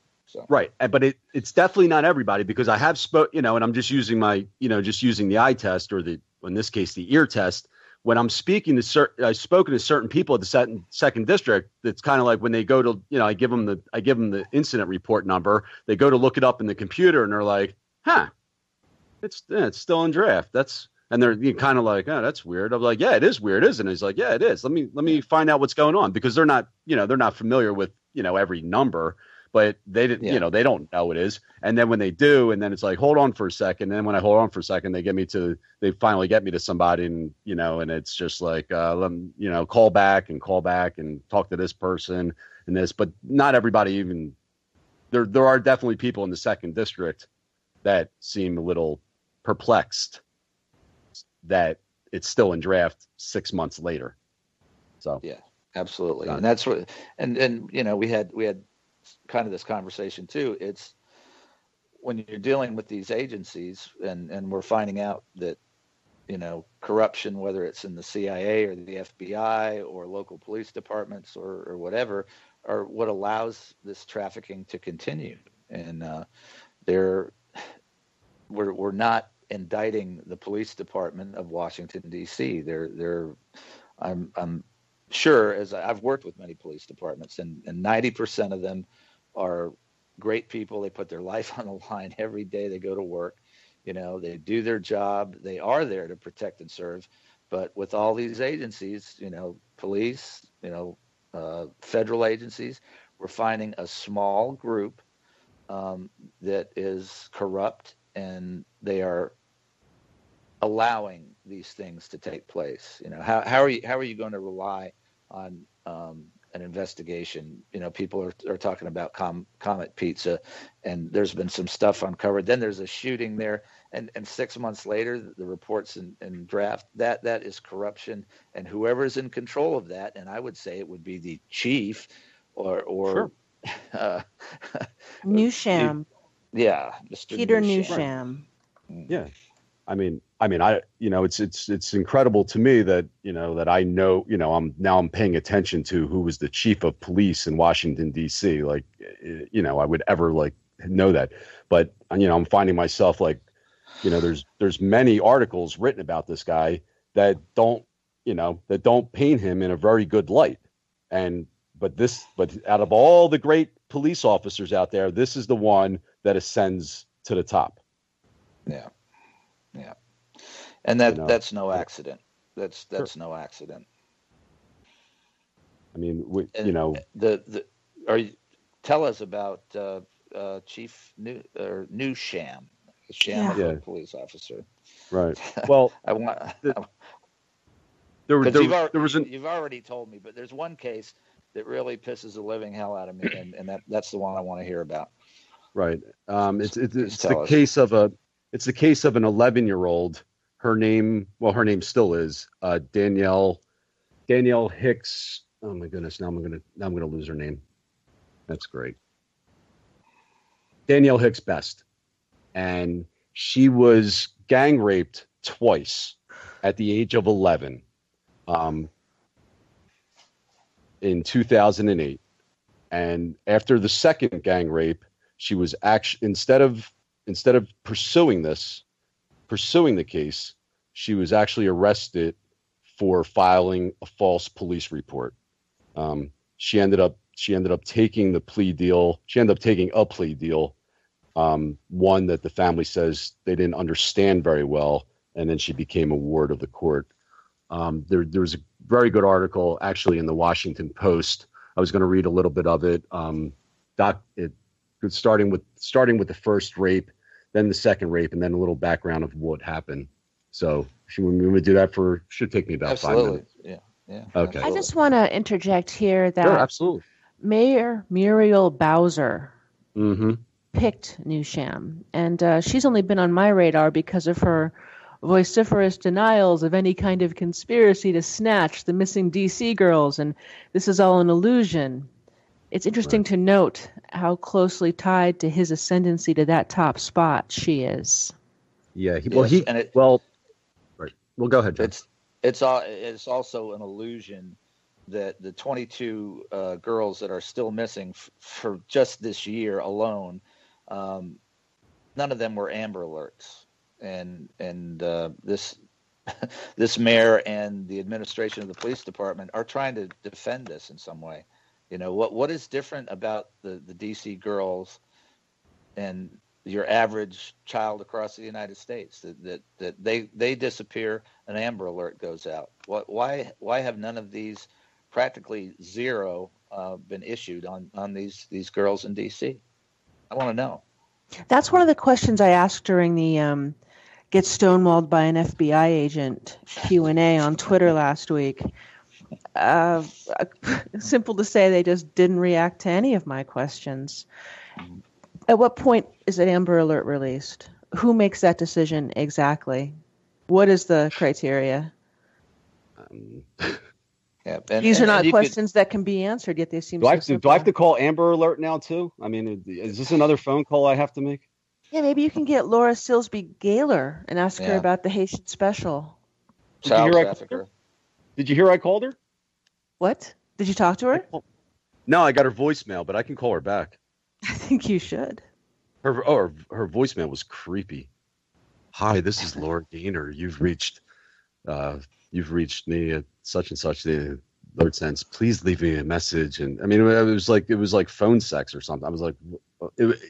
right, but it's definitely not everybody, because I have and I'm just using using the eye test, or in this case the ear test. When I'm speaking to I've spoken to certain people at the second district. It's kind of like when they go to, I give them the incident report number. They go to look it up in the computer, and they're like, "Huh, it's still in draft." And they're kind of like, "Oh, that's weird." I'm like, "Yeah, it is weird, isn't it?" He's like, "Yeah, it is. Let me find out what's going on," because they're not familiar with every number. But they didn't, they don't know it is. And then when they do, and then it's like, hold on for a second. And then when I hold on for a second, they finally get me to somebody, and and it's just like, call back and talk to this person and this. But not everybody even. There are definitely people in the second district that seem a little perplexed that it's still in draft 6 months later. So yeah, absolutely, and that's what, and we had kind of this conversation too. It's when you're dealing with these agencies, and we're finding out that corruption, whether it's in the CIA or the FBI or local police departments or whatever, are what allows this trafficking to continue. And we're not indicting the police department of Washington D.C. I'm sure, as I've worked with many police departments, and 90% of them are great people. They put their life on the line every day they go to work. They do their job. They are there to protect and serve. But with all these agencies, police, federal agencies, we're finding a small group that is corrupt, and they are allowing these things to take place. How are you going to rely on an investigation? People are talking about Comet Pizza, and there's been some stuff uncovered. Then there's a shooting there, and 6 months later, the reports in draft. That is corruption, and whoever's in control of that, and I would say it would be the chief or sure. Newsham. Yeah, Mr. Peter Newsham. Right. Yeah. I mean, it's incredible to me that, that I know, I'm paying attention to who was the chief of police in Washington, D.C. Like, I would ever know that. But, I'm finding myself there's many articles written about this guy that don't paint him in a very good light. But out of all the great police officers out there, this is the one that ascends to the top. Yeah. Yeah. And that's no accident. That's sure. No accident. I mean, tell us about Chief Newsham, a police officer. Right. Well, you've already told me, but there's one case that really pisses the living hell out of me, and that's the one I want to hear about. Right. It's the case of an 11-year-old. Her name still is Danielle Hicks. Oh my goodness! Now I'm gonna lose her name. That's great. Danielle Hicks Best, and she was gang raped twice at the age of 11, in 2008. And after the second gang rape, she was instead of pursuing the case, she was actually arrested for filing a false police report. She ended up taking the plea deal. She ended up taking a plea deal One that the family says they didn't understand very well, and then she became a ward of the court. There was a very good article actually in the Washington Post. I was going to read a little bit of it. Starting with the first rape, then the second rape, and then a little background of what happened. So should we do that should take me about 5 minutes. Yeah. Okay. I just want to interject here that Sure, absolutely. Mayor Muriel Bowser Mm-hmm. picked Newsham, and she's only been on my radar because of her vociferous denials of any kind of conspiracy to snatch the missing DC girls, and this is all an illusion. It's interesting to note how closely tied to his ascendancy to that top spot she is. Yeah. Right. Well, go ahead, John. It's also an illusion that the 22 girls that are still missing for just this year alone, none of them were Amber Alerts, and this this mayor and the administration of the police department are trying to defend this in some way. You know, what is different about the DC girls and your average child across the United States that they disappear, an Amber Alert goes out? Why have none of these, practically zero, been issued on these girls in DC? I want to know. That's one of the questions I asked during the get stonewalled by an FBI agent Q&A on Twitter last week. Simple to say, they just didn't react to any of my questions. At what point is an Amber Alert released? Who makes that decision exactly? What is the criteria? These are not questions that can be answered, yet they seem so simple. Do I have to call Amber Alert now, too? I mean, is this another phone call I have to make? Yeah, maybe you can get Laura Silsby Gaylor and ask her about the Haitian special. Child trafficker. Did you hear I called her? What? Did you talk to her? No, I got her voicemail, but I can call her back. I think you should. Her voicemail was creepy. Hi, this is Laura Gaynor. You've reached me at such and such the alert sense. Please leave me a message. And I mean, it was like phone sex or something. I was like,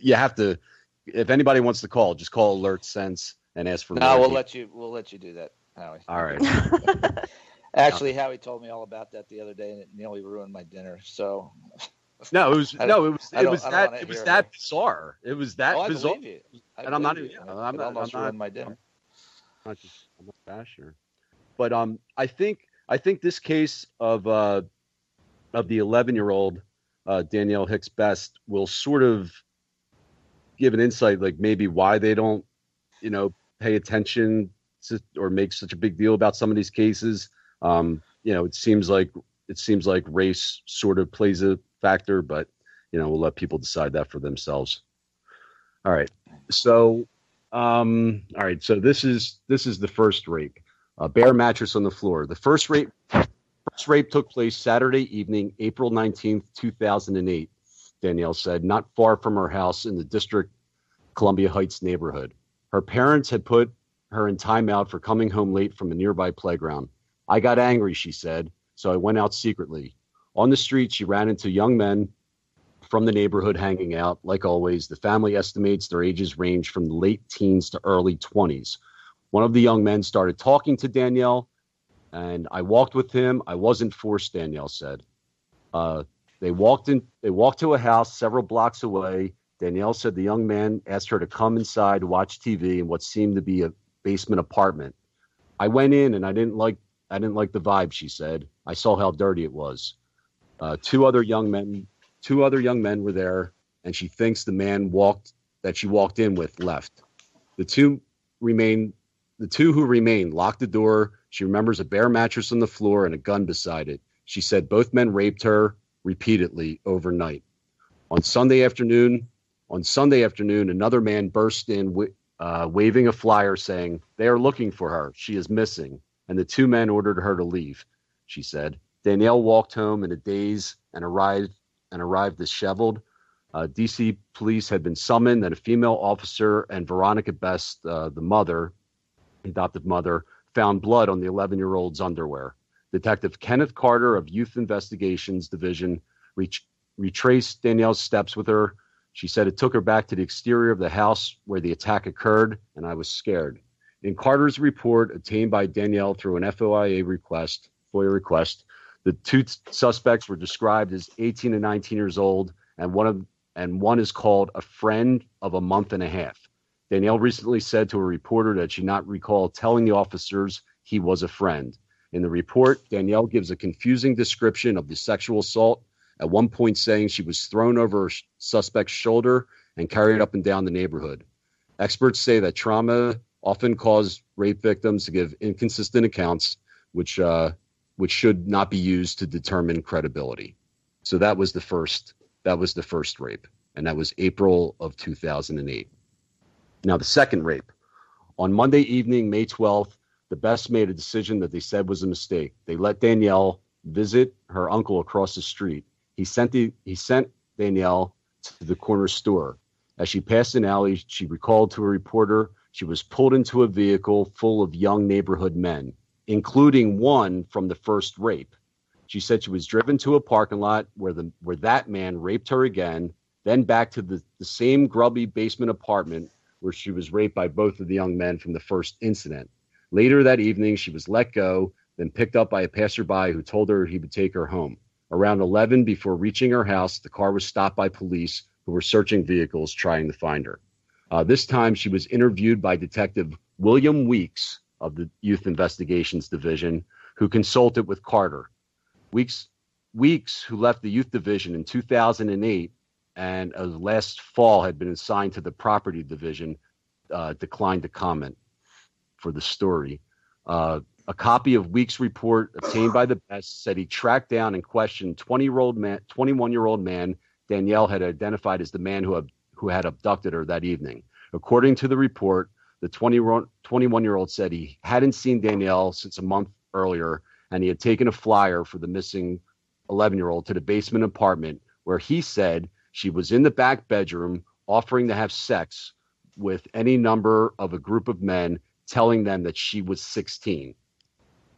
you have to. If anybody wants to call, just call Alert Sense and ask for. No, we'll let you do that, Howie. All right. Actually, Howie told me all about that the other day, and it nearly ruined my dinner. So. It was that bizarre. It was that bizarre. I believe you. And I'm not even. I'm almost ruined my dinner. I'm not basher. But I think this case of the 11-year-old Danielle Hicks Best will sort of give an insight, like maybe why they don't, pay attention to, or make such a big deal about some of these cases. It seems like race sort of plays a factor, but we'll let people decide that for themselves. All right. So this is the first rape. A bare mattress on the floor. The first rape took place Saturday evening, April 19th, 2008, Danielle said, not far from her house in the District Columbia Heights neighborhood. Her parents had put her in timeout for coming home late from a nearby playground. I got angry, she said, so I went out secretly. On the street, she ran into young men from the neighborhood hanging out. Like always, the family estimates their ages range from the late teens to early 20s. One of the young men started talking to Danielle, and I walked with him. I wasn't forced, Danielle said. They walked to a house several blocks away. Danielle said the young man asked her to come inside to watch TV in what seemed to be a basement apartment. I went in and I didn't like the vibe, she said. I saw how dirty it was. Two other young men were there, and she thinks the man that she walked in with left. The two who remained locked the door. She remembers a bare mattress on the floor and a gun beside it. She said both men raped her repeatedly overnight. On Sunday afternoon, another man burst in waving a flyer saying, "They are looking for her. She is missing." And the two men ordered her to leave, she said. Danielle walked home in a daze and arrived disheveled. DC police had been summoned, and a female officer and Veronica Best, the adoptive mother, found blood on the 11-year-old's underwear. Detective Kenneth Carter of Youth Investigations Division retraced Danielle's steps with her. She said it took her back to the exterior of the house where the attack occurred, and I was scared. In Carter's report obtained by Danielle through an FOIA FOIA request, the two suspects were described as 18 and 19 years old, and one is called a friend of a month and a half. Danielle recently said to a reporter that she not recall telling the officers he was a friend. In the report, Danielle gives a confusing description of the sexual assault, at one point saying she was thrown over her suspect's shoulder and carried up and down the neighborhood. Experts say that trauma often cause rape victims to give inconsistent accounts, which should not be used to determine credibility. So that was the first rape, and that was April of 2008. Now, the second rape. On Monday evening, May 12th, the Bests made a decision that they said was a mistake. They let Danielle visit her uncle across the street. He sent Danielle to the corner store. As she passed an alley, she recalled to a reporter she was pulled into a vehicle full of young neighborhood men, including one from the first rape. She said she was driven to a parking lot where that man raped her again, then back to the same grubby basement apartment where she was raped by both of the young men from the first incident. Later that evening, she was let go, then picked up by a passerby who told her he would take her home. Around 11, before reaching her house, the car was stopped by police who were searching vehicles trying to find her. This time, she was interviewed by Detective William Weeks of the Youth Investigations Division, who consulted with Carter. Weeks, who left the Youth Division in 2008 and last fall had been assigned to the Property Division, declined to comment for the story. A copy of Weeks' report obtained by the Bests said he tracked down and questioned 21-year-old man Danielle had identified as the man who had abducted her that evening. According to the report, the 21-year-old said he hadn't seen Danielle since a month earlier, and he had taken a flyer for the missing 11-year-old to the basement apartment where he said she was in the back bedroom offering to have sex with any number of a group of men, telling them that she was 16.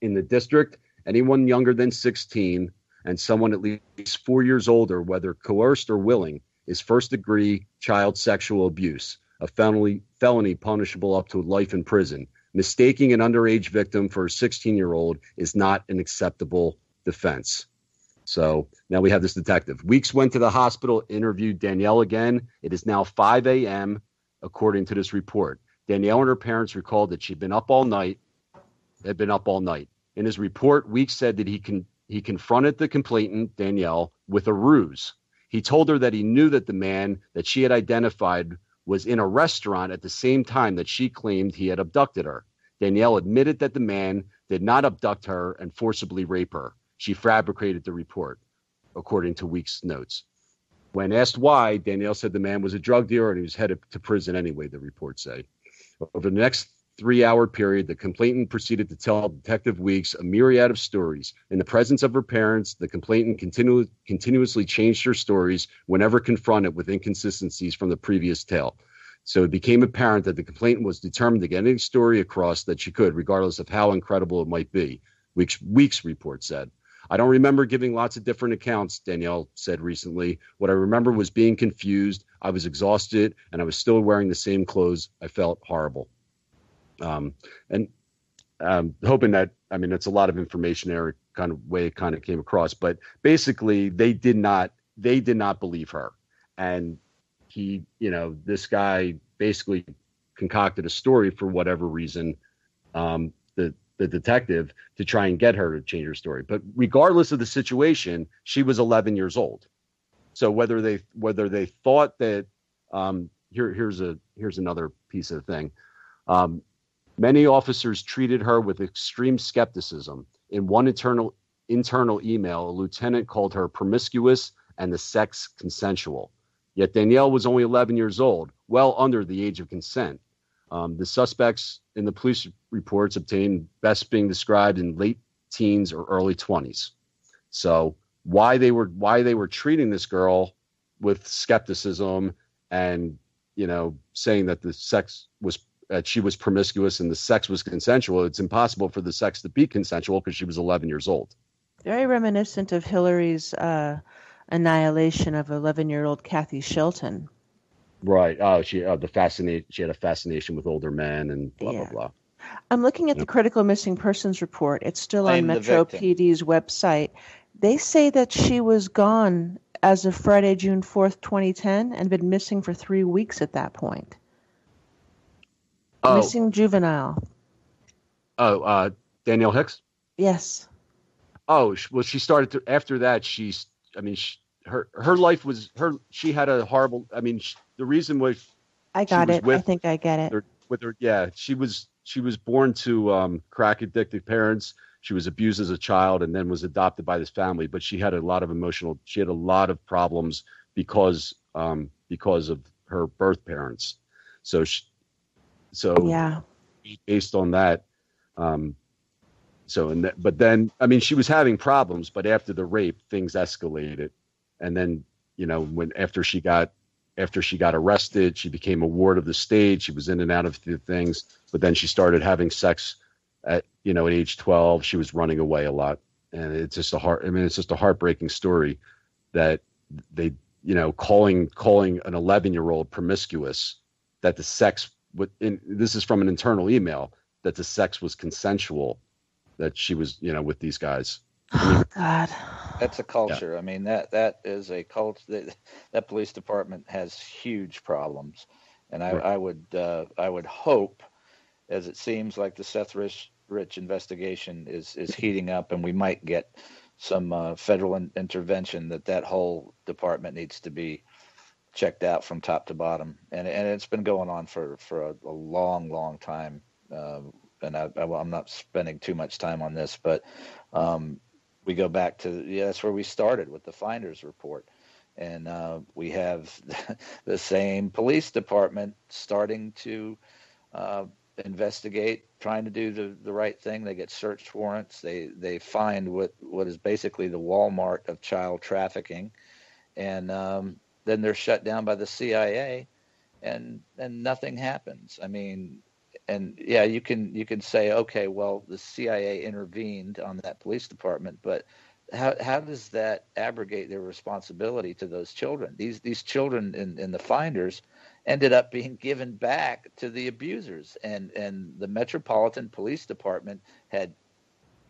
In the district, anyone younger than 16 and someone at least 4 years older, whether coerced or willing, is first-degree child sexual abuse, a felony punishable up to life in prison. Mistaking an underage victim for a 16-year-old is not an acceptable defense. So now we have this detective. Weeks went to the hospital, interviewed Danielle again. It is now 5 a.m., according to this report. Danielle and her parents recalled that had been up all night. In his report, Weeks said that he confronted the complainant, Danielle, with a ruse. He told her that he knew that the man that she had identified was in a restaurant at the same time that she claimed he had abducted her. Danielle admitted that the man did not abduct her and forcibly rape her. She fabricated the report, according to Weeks' notes. When asked why, Danielle said the man was a drug dealer and he was headed to prison anyway, the report said. Over the next 3-hour period, the complainant proceeded to tell Detective Weeks a myriad of stories. In the presence of her parents, the complainant continuously changed her stories whenever confronted with inconsistencies from the previous tale. So it became apparent that the complainant was determined to get any story across that she could, regardless of how incredible it might be, Weeks' report said. I don't remember giving lots of different accounts, Danielle said recently. What I remember was being confused. I was exhausted, and I was still wearing the same clothes. I felt horrible. And hoping that, it's a lot of information there, kind of way it kind of came across. But basically, they did not believe her. And this guy basically concocted a story for whatever reason, the detective, to try and get her to change her story. But regardless of the situation, she was 11 years old. So whether they thought that, here's another piece of the thing. Many officers treated her with extreme skepticism. In one internal email, a lieutenant called her promiscuous and the sex consensual. Yet Danielle was only 11 years old, well under the age of consent. The suspects in the police reports obtained best being described in late teens or early 20s. So why they were treating this girl with skepticism and saying that she was promiscuous and the sex was consensual, it's impossible for the sex to be consensual because she was 11 years old. Very reminiscent of Hillary's annihilation of 11-year-old Kathy Shelton. Right. Oh, she she had a fascination with older men and blah blah Yeah. blah. I'm looking at You the critical missing persons report. It's still on Blame the Metro victim. PD's website. They say that she was gone as of Friday, June 4th, 2010, and been missing for 3 weeks at that point. Oh, Missing juvenile. oh, Danielle Hicks. Yes, Oh, well, she started to after that. I mean, her life was her. She had a horrible. I mean, the reason was I she got was it. I think I get it. with her. Yeah, she was born to crack addicted parents. She was abused as a child and then was adopted by this family. But she had a lot of emotional. She had a lot of problems because of her birth parents. So so Yeah. based on that, um, but then, I mean, she was having problems, but after the rape, things escalated. And then, when after she got arrested, she became a ward of the state. She was in and out of the things, but then she started having sex at age 12. She was running away a lot. And it's just a heartbreaking story that they, calling an 11-year-old promiscuous, that the sex this is from an internal email, that the sex was consensual, that she was, with these guys. Oh, God. That's a Yeah. culture. I mean, that is a culture. That police department has huge problems, and Right. I would hope, as it seems like the Seth Rich investigation is heating up, and we might get some federal intervention, that whole department needs to be checked out from top to bottom, and it's been going on for a long time. And I'm not spending too much time on this, but we go back to, that's where we started with the Finders report, and we have the same police department starting to investigate, trying to do the right thing. They get search warrants. They find what is basically the Walmart of child trafficking, and then they're shut down by the CIA, and nothing happens. I mean, and yeah, you can say, okay, well, the CIA intervened on that police department, but how does that abrogate their responsibility to those children? These children in the Finders ended up being given back to the abusers, and the Metropolitan Police Department had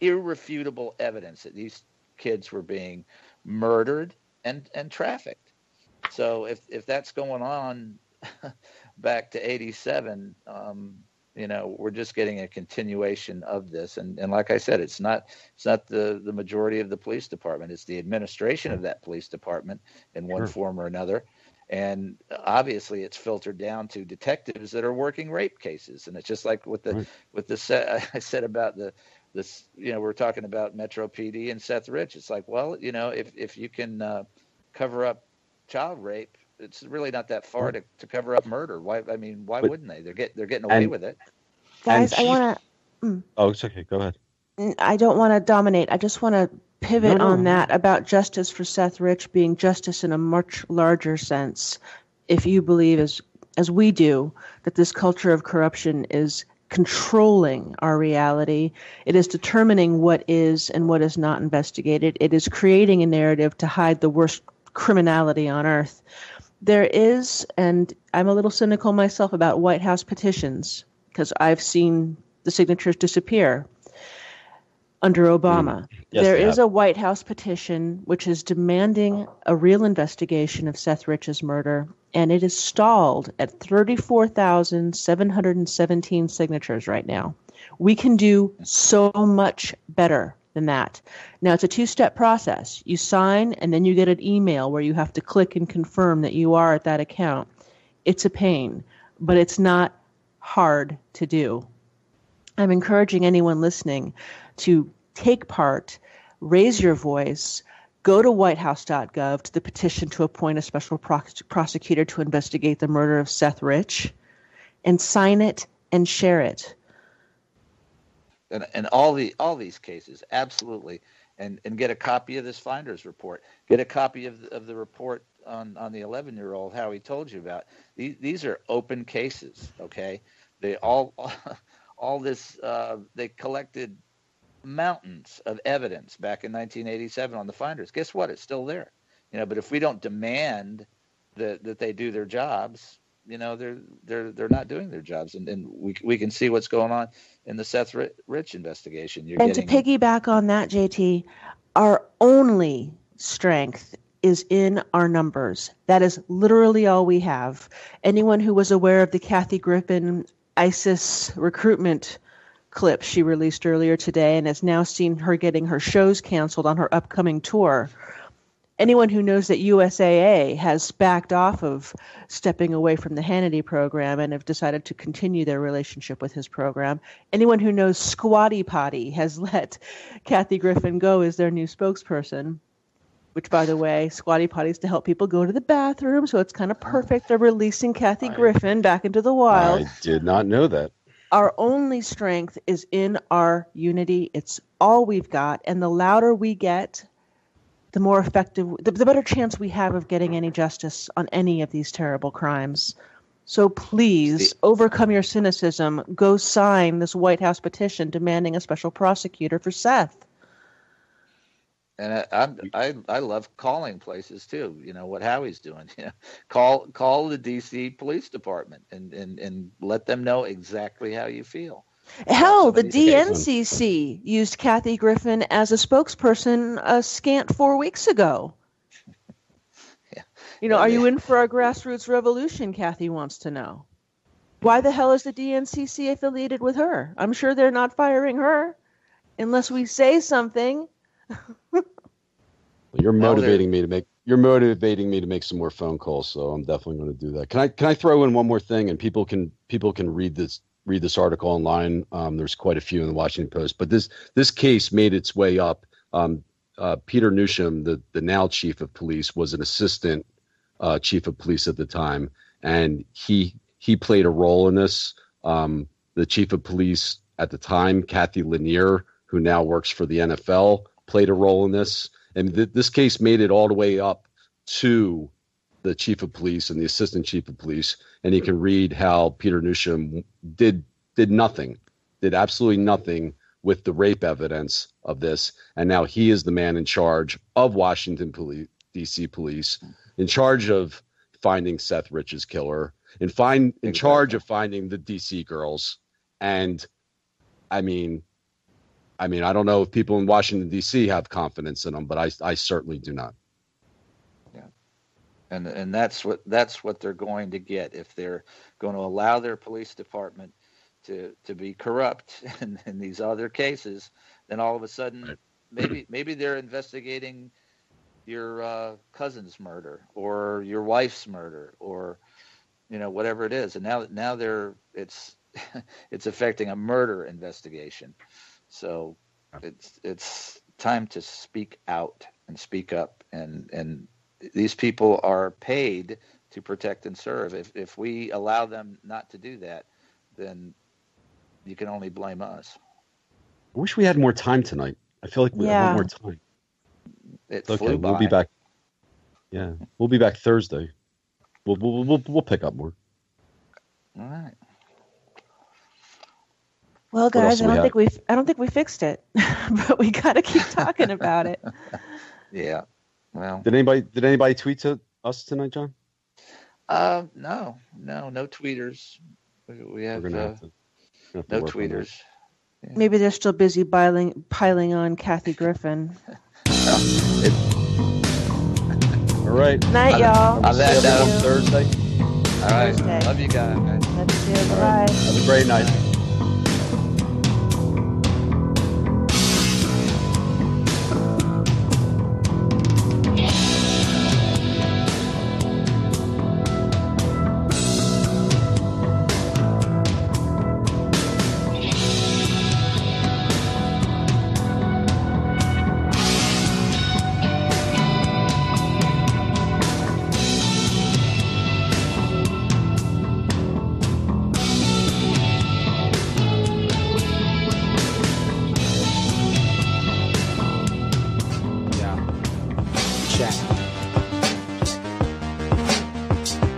irrefutable evidence that these kids were being murdered and trafficked. So if that's going on back to 87, we're just getting a continuation of this. And like I said, it's not the majority of the police department. It's the administration of that police department in one Sure. form or another. And obviously it's filtered down to detectives that are working rape cases. And it's just like with Right. I said about this, we're talking about Metro PD and Seth Rich. It's like, well, if you can cover up child rape, it's really not that far Right. to cover up murder. Why? I mean, why But wouldn't they? They're getting away and with it. and Guys, I want to. oh, it's okay. Go ahead. I don't want to dominate. I just want to No, pivot on no. that about justice for Seth Rich being justice in a much larger sense. If you believe, as we do, that this culture of corruption is controlling our reality, it is determining what is and what is not investigated. It is creating a narrative to hide the worst criminality on earth. There is, and I'm a little cynical myself about White House petitions because I've seen the signatures disappear under Obama. Yes, There they is have. a White House petition which is demanding a real investigation of Seth Rich's murder, and it is stalled at 34,717 signatures right now. We can do so much better than that. Now, it's a two-step process. You sign, and then you get an email where you have to click and confirm that you are at that account. It's a pain, but it's not hard to do. I'm encouraging anyone listening to take part, raise your voice, go to whitehouse.gov to the petition to appoint a special prosecutor to investigate the murder of Seth Rich, and sign it and share it. And all these cases, absolutely. And get a copy of this Finders report. Get a copy of the report on the 11-year-old Howie told you about. These are open cases, okay? They all this they collected mountains of evidence back in 1987 on the Finders. Guess what? It's still there. But if we don't demand that they do their jobs, they're not doing their jobs, and we can see what's going on in the Seth Rich investigation. To piggyback on that, JT, our only strength is in our numbers. That is literally all we have. Anyone who was aware of the Kathy Griffin ISIS recruitment clip she released earlier today and has now seen her getting her shows canceled on her upcoming tour. Anyone who knows that USAA has backed off of stepping away from the Hannity program and have decided to continue their relationship with his program. Anyone who knows Squatty Potty has let Kathy Griffin go as their new spokesperson, which, by the way, Squatty Potty is to help people go to the bathroom, so it's kind of perfect. They're releasing Kathy Griffin back into the wild. I did not know that. Our only strength is in our unity. It's all we've got, and the louder we get, the more effective, the better chance we have of getting any justice on any of these terrible crimes. So please, overcome your cynicism. Go sign this White House petition demanding a special prosecutor for Seth. And I love calling places too. What Howie's doing. Call the DC Police Department and let them know exactly how you feel. Hell, the DNCC used Kathy Griffin as a spokesperson a scant 4 weeks ago. Yeah. Are you in for a grassroots revolution? Kathy wants to know. Why the hell is the DNCC affiliated with her? I'm sure they're not firing her unless we say something. You're motivating me to make some more phone calls, so I'm definitely going to do that. Can I throw in one more thing, and people can read this article online. There's quite a few in the Washington Post, but this case made its way up. Peter Newsham, the now chief of police, was an assistant chief of police at the time, and he played a role in this. The chief of police at the time, Kathy Lanier, who now works for the NFL, played a role in this. And this case made it all the way up to the chief of police and the assistant chief of police. And you can read how Peter Newsham did absolutely nothing with the rape evidence of this. And now he is the man in charge of Washington police, DC police, in charge of finding Seth Rich's killer, in charge of finding the DC girls. And I mean, I don't know if people in Washington, D.C. have confidence in them, but I certainly do not. Yeah, and that's what they're going to get if they're going to allow their police department to be corrupt in these other cases. Then all of a sudden, maybe they're investigating your cousin's murder or your wife's murder or whatever it is, and now it's affecting a murder investigation. So it's time to speak out and speak up, and these people are paid to protect and serve. If we allow them not to do that, then you can only blame us. I wish we had more time tonight. I feel like we have more time. It flew by. We'll be back. Yeah, we'll be back Thursday. We'll pick up more. All right. Well, guys, I don't think we fixed it, but we got to keep talking about it. Yeah. Well, did anybody tweet to us tonight, John? No tweeters. We have no tweeters. Yeah. Maybe they're still busy piling on Kathy Griffin. All right. Night, y'all. On that note, on Thursday. All right. Thursday. Love you guys. Love you too. Bye. Have a great night.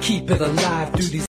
Keep it alive through these